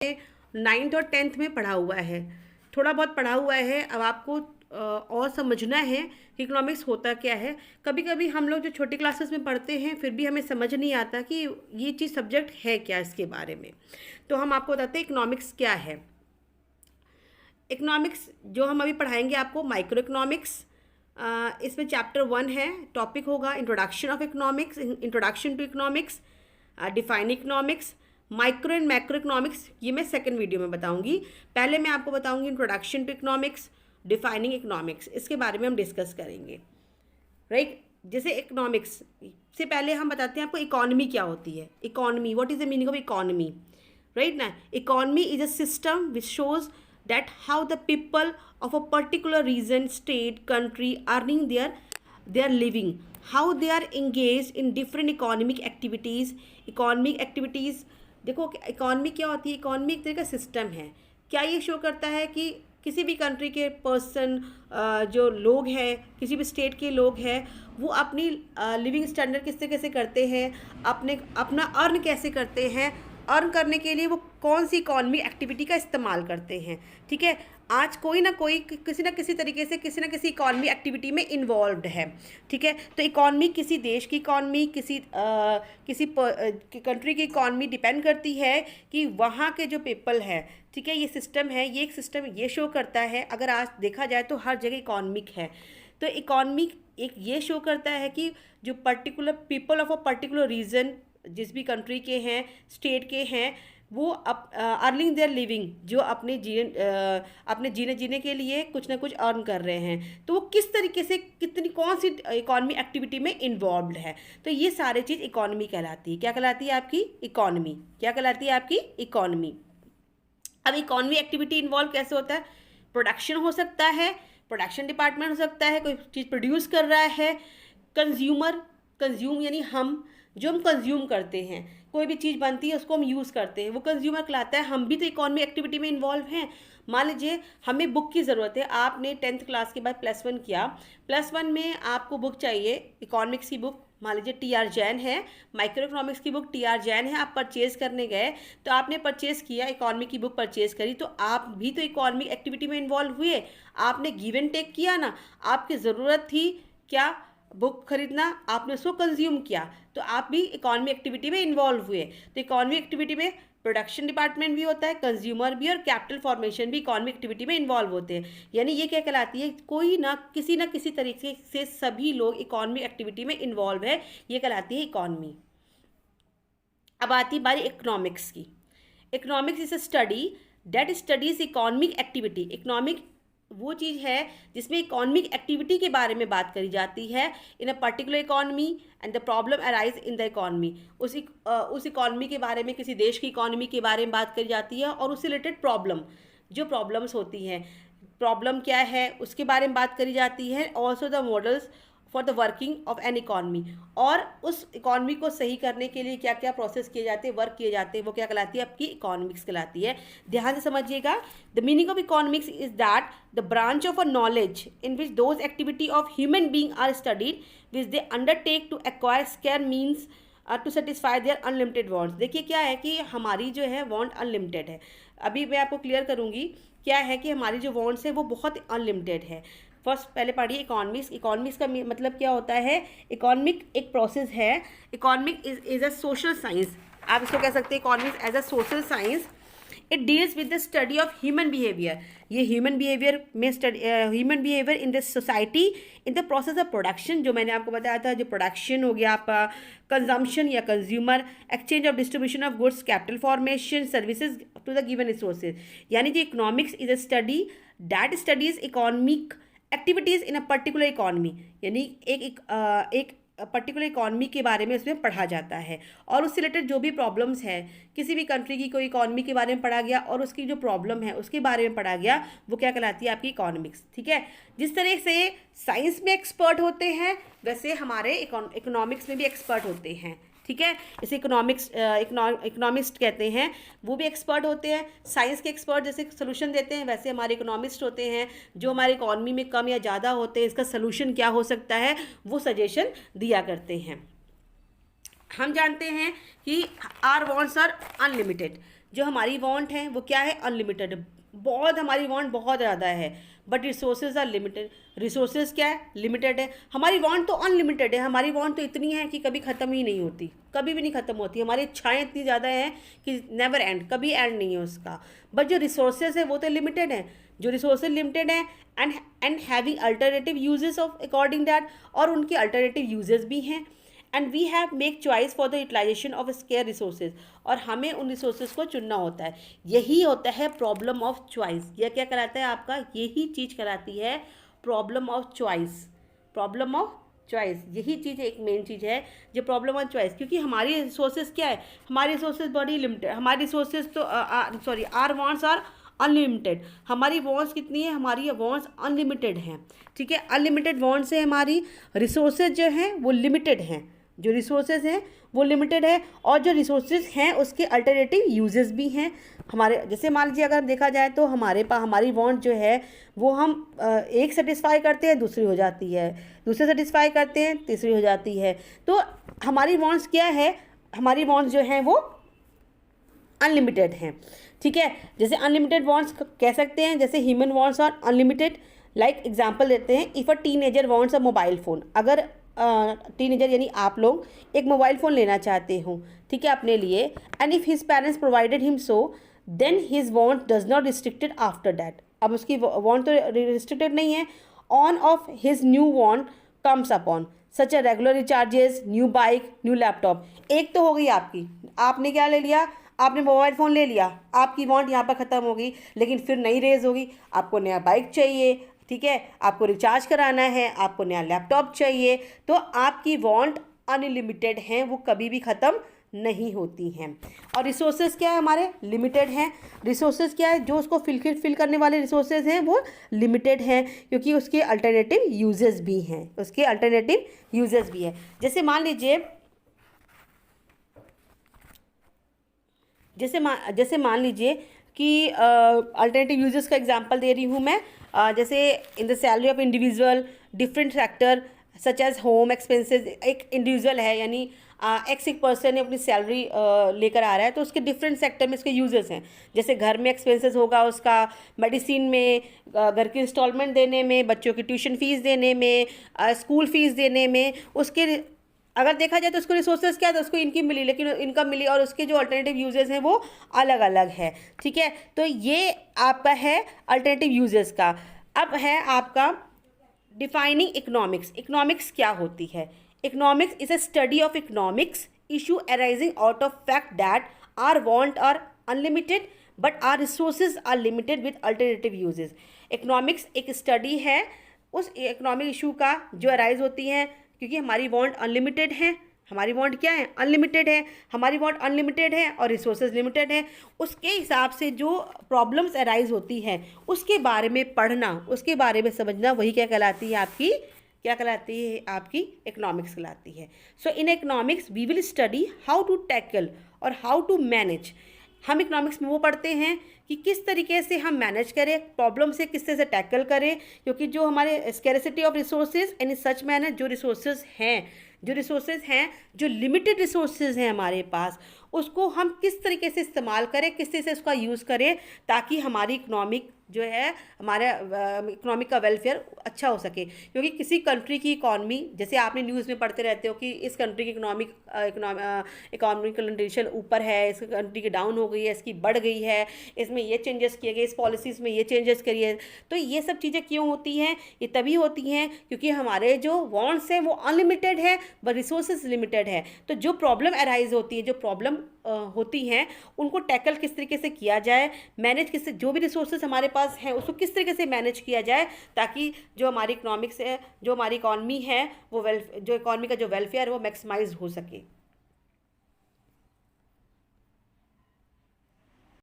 9th और 10th में पढ़ा हुआ है, थोड़ा बहुत पढ़ा हुआ है। अब आपको और समझना है कि इकोनॉमिक्स होता क्या है। कभी कभी हम लोग जो छोटी क्लासेस में पढ़ते हैं फिर भी हमें समझ नहीं आता कि ये चीज़ सब्जेक्ट है क्या इसके बारे में। तो हम आपको बताते हैं इकोनॉमिक्स क्या है। इकोनॉमिक्स जो हम अभी पढ़ाएंगे आपको माइक्रो इकोनॉमिक्स, इसमें चैप्टर 1 है, टॉपिक होगा introduction of economics, introduction to economics, define economics, micro and macro economics ये मैं सेकंड वीडियो में बताऊंगी। पहले मैं आपको बताऊंगी introduction to economics, defining economics, इसके बारे में हम डिस्कस करेंगे। राइट, जैसे इकोनॉमिक्स से पहले हम बताते हैं आपको इकोनॉमी क्या होती है। Economy, what is the meaning of economy, right ना। Economy is a system which shows that how the people of a particular region, state, country earning their living, how they are engaged in different economic activities. economic activities देखो economy क्या होती है। Economy एक तरह का system है। क्या ये शो करता है कि किसी भी कंट्री के पर्सन, जो लोग हैं, किसी भी स्टेट के लोग हैं, वो अपनी लिविंग स्टैंडर्ड किस तरीके से करते हैं, अपना अर्न कैसे करते हैं, अर्न करने के लिए वो कौन सी इकॉनमी एक्टिविटी का इस्तेमाल करते हैं। ठीक है, आज कोई ना कोई किसी ना किसी तरीके से किसी ना किसी इकॉनमी एक्टिविटी में इन्वॉल्व्ड है। ठीक है, तो इकॉनमी किसी देश की इकॉनमी, किसी कंट्री की इकॉनमी डिपेंड करती है कि वहाँ के जो पीपल है, ठीक है, ये सिस्टम है, ये एक सिस्टम ये शो करता है। अगर आज देखा जाए तो हर जगह इकॉनमिक है, तो इकॉनमी एक ये शो करता है कि जो particular people of a particular region, जिस भी कंट्री के हैं, स्टेट के हैं, वो अर्निंग देयर लिविंग, जो अपने जीने के लिए कुछ ना कुछ अर्न कर रहे हैं, तो वो किस तरीके से कौन सी इकॉनमी एक्टिविटी में इन्वॉल्व्ड है। तो ये सारी चीज़ इकॉनमी कहलाती है। क्या कहलाती है आपकी इकॉनमी, क्या कहलाती है आपकी इकॉनमी। अब इकॉनमी एक्टिविटी इन्वॉल्व कैसे होता है। प्रोडक्शन हो सकता है, प्रोडक्शन डिपार्टमेंट हो सकता है, कोई चीज़ प्रोड्यूस कर रहा है। कंज्यूमर, कंज्यूम यानी हम, जो हम कंज्यूम करते हैं, कोई भी चीज़ बनती है उसको हम यूज़ करते हैं, वो कंज्यूमर कहलाता है। हम भी तो इकॉनमी एक्टिविटी में इन्वॉल्व हैं। मान लीजिए हमें बुक की ज़रूरत है, आपने 10th क्लास के बाद +1 किया, +1 में आपको बुक चाहिए इकोनॉमिक्स की बुक, मान लीजिए टी.आर. जैन है, माइक्रो इकोनॉमिक्स की बुक टी.आर. जैन है, आप परचेज़ करने गए, तो आपने परचेज़ किया, इकॉनमी की बुक परचेज़ करी, तो आप भी तो इकॉनमी एक्टिविटी में इन्वॉल्व हुए। आपने गिव एंड टेक किया ना, आपकी ज़रूरत थी क्या, बुक खरीदना, आपने उसको कंज्यूम किया, तो आप भी इकॉनमी एक्टिविटी में इन्वॉल्व हुए। तो इकॉनमी एक्टिविटी में प्रोडक्शन डिपार्टमेंट भी होता है, कंज्यूमर भी, और कैपिटल फॉर्मेशन भी इकॉनमी एक्टिविटी में इन्वॉल्व होते हैं। यानी ये क्या कहलाती है, कोई ना किसी तरीके से सभी लोग इकॉनमी एक्टिविटी में इन्वॉल्व है, ये कहलाती है इकॉनमी। अब आती है बारी इकोनॉमिक्स की। Economics is a study that studies economic activity. Economic वो चीज़ है जिसमें इकॉनमिक एक्टिविटी के बारे में बात करी जाती है in a particular economy and the problem arise in the economy. उस इकॉनमी के बारे में, किसी देश की इकॉनमी के बारे में बात करी जाती है, और उससे रिलेटेड प्रॉब्लम, जो प्रॉब्लम्स होती हैं, प्रॉब्लम क्या है उसके बारे में बात करी जाती है। Also the models for the working of N economy, और उस इकॉनमी को सही करने के लिए क्या क्या प्रोसेस किए जाते हैं, वर्क किए जाते हैं, वो क्या कहलाती है आपकी इकोनॉमिक्स कहलाती है। ध्यान से समझिएगा। The meaning of economics is that the branch of a knowledge in which those activity of human being are studied which they undertake to acquire scarce means to satisfy their unlimited wants. देखिए क्या है कि हमारी जो है want unlimited है। अभी मैं आपको क्लियर करूँगी क्या है कि हमारी जो वांट्स है वो बहुत अनलिमिटेड है। फर्स्ट पहले पढ़िए इकोनॉमिक्स। इकोनॉमिक्स का मतलब क्या होता है। इकोनॉमिक एक प्रोसेस है। Economic is a social science, आप इसको कह सकते हैं economics as a social science. It deals with the study of human behaviour. ये ह्यूमन बिहेवियर में human behaviour in the society in the process of production, जो मैंने आपको बताया था, जो प्रोडक्शन हो गया आपका, कंजम्पशन या consumer, exchange of distribution of goods, capital formation, services to the given resources. यानी जो economics is a study that studies economic activities in a particular economy, यानी एक पर्टिकुलर इकॉनमी के बारे में उसमें पढ़ा जाता है, और उससे रिलेटेड जो भी प्रॉब्लम्स है, किसी भी कंट्री की कोई इकॉनमी के बारे में पढ़ा गया और उसकी जो प्रॉब्लम है उसके बारे में पढ़ा गया, वो क्या कहलाती है आपकी इकोनॉमिक्स। ठीक है, जिस तरह से साइंस में एक्सपर्ट होते हैं वैसे हमारे इकोनॉमिक्स में भी एक्सपर्ट होते हैं। ठीक है, इसे इकोनॉमिस्ट कहते हैं, वो भी एक्सपर्ट होते हैं। साइंस के एक्सपर्ट जैसे सोल्यूशन देते हैं, वैसे हमारे इकोनॉमिस्ट होते हैं जो हमारे इकॉनमी में कम या ज़्यादा होते हैं, इसका सोल्यूशन क्या हो सकता है वो सजेशन दिया करते हैं। हम जानते हैं कि आर वांट्स आर अनलिमिटेड। जो हमारी वांट है वो क्या है, अनलिमिटेड, बहुत हमारी वांट बहुत ज़्यादा है, but resources are limited, resources क्या है, लिमिटेड है। हमारी वांट तो अनलिमिटेड है, हमारी वांट तो इतनी है कि कभी ख़त्म ही नहीं होती, कभी भी नहीं ख़त्म होती, हमारी इच्छाएं इतनी ज़्यादा हैं कि नेवर एंड, कभी एंड नहीं है उसका। बट जो रिसोर्सेज है वो तो लिमिटेड है, जो रिसोर्सेज लिमिटेड है and having alternative uses of according that, और उनके अल्टरनेटिव यूजेस भी हैं। And we have make choice for the utilisation of scarce resources, और हमें उन रिसोर्सेज को चुनना होता है। यही होता है प्रॉब्लम ऑफ चॉइस। यह क्या कराता है आपका, यही चीज़ कराती है problem of choice, problem of choice, यही चीज़ एक मेन चीज़ है जो प्रॉब्लम ऑफ चॉइस। क्योंकि हमारी रिसोर्सेज क्या है, हमारी रिसोर्सेज बड़ी लिमिटेड, हमारी रिसोर्सेज तो sorry are wants are unlimited, हमारी वॉन्ट्स कितनी है, हमारी वॉन्ट्स अनलिमिटेड हैं, ठीक है, अनलिमिटेड वॉन्ट्स है, हमारी रिसोर्सेज जो हैं वो लिमिटेड हैं, जो रिसोर्सेज हैं वो लिमिटेड है, और जो रिसोर्सेज हैं उसके अल्टरनेटिव यूजेस भी हैं हमारे। जैसे मान लीजिए अगर देखा जाए तो हमारे पास हमारी वांट जो है वो हम एक सेटिस्फाई करते हैं, दूसरी हो जाती है, दूसरे सेटिस्फाई करते हैं, तीसरी हो जाती है। तो हमारी वांट्स क्या है, हमारी वांट्स जो हैं वो अनलिमिटेड हैं, ठीक है। जैसे अनलिमिटेड वांट्स कह सकते हैं, जैसे human wants are unlimited. Like example देते हैं, if a teenager wants a mobile phone, अगर टीनेजर यानी आप लोग एक मोबाइल फ़ोन लेना चाहते हो, ठीक है, अपने लिए, and if his parents provided him so, then his want does not restricted after that. अब उसकी वांट तो रिस्ट्रिक्टेड नहीं है, on of his new want comes upon such a regular recharges, new bike, new laptop. एक तो हो गई आपकी, आपने क्या ले लिया, आपने मोबाइल फ़ोन ले लिया, आपकी वांट यहाँ पर ख़त्म हो गई, लेकिन फिर नई रेज होगी, आपको नया बाइक चाहिए, ठीक है, आपको रिचार्ज कराना है, आपको नया लैपटॉप चाहिए। तो आपकी वांट अनलिमिटेड हैं, वो कभी भी ख़त्म नहीं होती हैं। और रिसोर्सेज क्या है, हमारे लिमिटेड हैं। रिसोर्सेज क्या है, जो उसको फिल करने वाले रिसोर्सेज हैं वो लिमिटेड हैं, क्योंकि उसके अल्टरनेटिव यूजेस भी हैं, उसके अल्टरनेटिव यूजेस भी हैं। जैसे मान लीजिए जैसे मान लीजिए कि अल्टरनेटिव यूजेस का एग्जांपल दे रही हूँ मैं। जैसे in the salary of individual different sector such age home expenses. एक इंडिविजुअल है, यानी एक पर्सन है, अपनी सैलरी लेकर आ रहा है, तो उसके डिफरेंट सेक्टर में इसके यूजेस हैं। जैसे घर में एक्सपेंसेस होगा उसका, मेडिसिन में, घर की इंस्टॉलमेंट देने में, बच्चों की ट्यूशन फीस देने में, स्कूल फीस देने में। उसके अगर देखा जाए तो उसको रिसोर्सेज क्या था, उसको इनकम मिली, लेकिन इनकम मिली और उसके जो अल्टरनेटिव यूजेस हैं वो अलग अलग है, ठीक है। तो ये आपका है अल्टरनेटिव यूजेस का। अब है आपका डिफाइनिंग इकोनॉमिक्स। इकोनॉमिक्स क्या होती है, economics is a study of economics issue arising out of fact that are want are unlimited but are resources are limited with alternative uses. Economics एक स्टडी है उस इकोनॉमिक इशू का जो arise होती है, क्योंकि हमारी वांट अनलिमिटेड है, हमारी वांट क्या है, अनलिमिटेड है, हमारी वांट अनलिमिटेड है और रिसोर्सेज लिमिटेड है। उसके हिसाब से जो प्रॉब्लम्स अराइज होती हैं उसके बारे में पढ़ना, उसके बारे में समझना, वही क्या कहलाती है आपकी, क्या कहलाती है आपकी, इकोनॉमिक्स कहलाती है। So in economics we will study how to tackle और हाउ टू मैनेज। हम इकोनॉमिक्स में वो पढ़ते हैं कि किस तरीके से हम मैनेज करें प्रॉब्लम से, किस तरह से टैकल करें, क्योंकि जो हमारे scarcity of resources in such manner, जो रिसोर्सेज हैं, जो लिमिटेड रिसोर्सेज हैं हमारे पास, उसको हम किस तरीके से इस्तेमाल करें, किस तरह से उसका यूज़ करें, ताकि हमारी इकोनॉमिक जो है, हमारा इकोनॉमिक का वेलफेयर अच्छा हो सके। क्योंकि किसी कंट्री की इकॉनमी, जैसे आपने न्यूज़ में पढ़ते रहते हो कि इस कंट्री की इकोनॉमिक कंडीशन ऊपर है, इस कंट्री की डाउन हो गई है, इसकी बढ़ गई है, इसमें ये चेंजेस किए गए, इस पॉलिसीज़ में ये चेंजेस करिए। तो ये सब चीज़ें क्यों होती हैं, ये तभी होती हैं क्योंकि हमारे जो वांट्स हैं वो अनलिमिटेड है बट रिसोर्सेज लिमिटेड है। तो जो प्रॉब्लम अराइज होती है, जो प्रॉब्लम होती हैं, उनको टैकल किस तरीके से किया जाए, मैनेज किस, जो भी रिसोर्सेज हमारे पास हैं उसको किस तरीके से मैनेज किया जाए, ताकि जो हमारी इकोनॉमिक्स है, जो हमारी इकॉनमी है, वो जो इकॉनमी का जो वेलफेयर है वो मैक्सिमाइज हो सके।